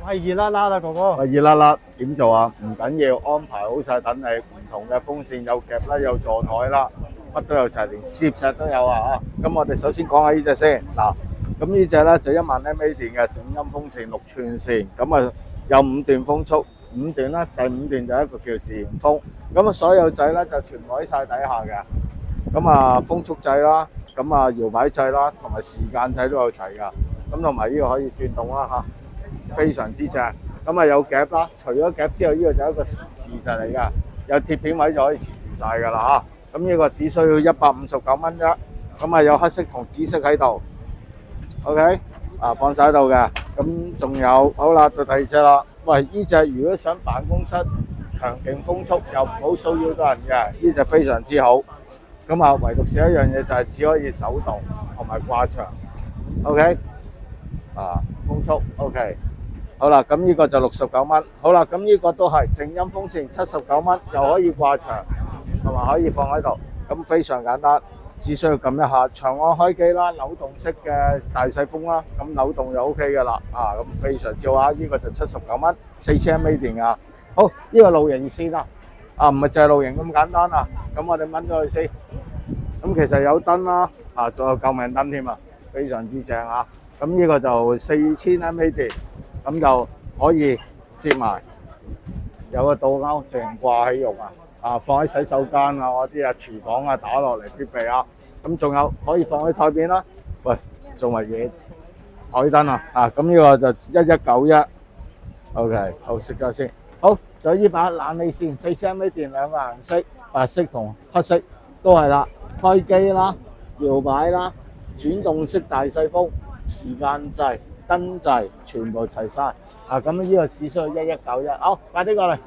係熱辣辣啦，哥哥。喂，熱辣辣點做啊？唔緊要，安排好晒等你，唔同嘅風扇有夾啦，有座台啦，乜都有齊，連攝石都有啊！咁我哋首先講下呢只先嗱，咁呢只咧就10000 mAh電嘅靜音風扇6寸線，咁啊有5段風速，5段啦，第5段就一個叫自然風，咁啊所有掣咧就全部喺晒底下嘅，咁啊風速掣啦，咁啊搖擺掣啦，同埋時間掣都有齊噶，咁同埋呢個可以轉動啦嚇。非常之正，咁啊有夾啦，除咗夾之後，呢個就係一個磁石嚟㗎，有貼片位就可以磁住晒㗎啦嚇。咁呢個只需要159蚊啫，咁啊有黑色同紫色喺度 ，OK， 啊放晒喺度嘅。咁仲有，好啦，到第二隻啦。喂，呢隻如果想辦公室強勁風速又唔好騷擾到人嘅，呢隻非常之好。咁啊，唯獨少一樣嘢就係只可以手動同埋掛牆 ，OK， 啊風速 OK。好啦，咁呢個就69蚊。好啦，咁呢個都係靜音風扇79蚊，又可以掛牆，同埋可以放喺度。咁非常簡單，只需要撳一下長按開機啦，扭動式嘅大細風啦，咁扭動就 OK 㗎啦。啊，咁非常之好啊！呢個就79蚊，4000 mAh電㗎。好，呢個露營先啦。啊，唔係淨係露營咁簡單啊。咁我哋掹咗佢先。咁其實有燈啦，啊，仲有救命燈添啊，非常之正啊。咁呢個就4000 mAh電。咁就可以接埋，有個倒鈎淨掛起用啊！啊，放喺洗手間啊嗰啲啊，廚房啊打落嚟必備啊！咁仲有可以放喺台邊啦。喂，做乜嘢？台燈啊！啊，咁呢個就1191。OK， 好熄咗先。好，仲有呢把冷氣扇4000 mAh電，兩個顏色，白色同黑色都係啦。開機啦，搖擺啦，轉動式大細風，時間掣。燈掣全部齊晒啊！咁呢個只需要1191，好，快啲過嚟。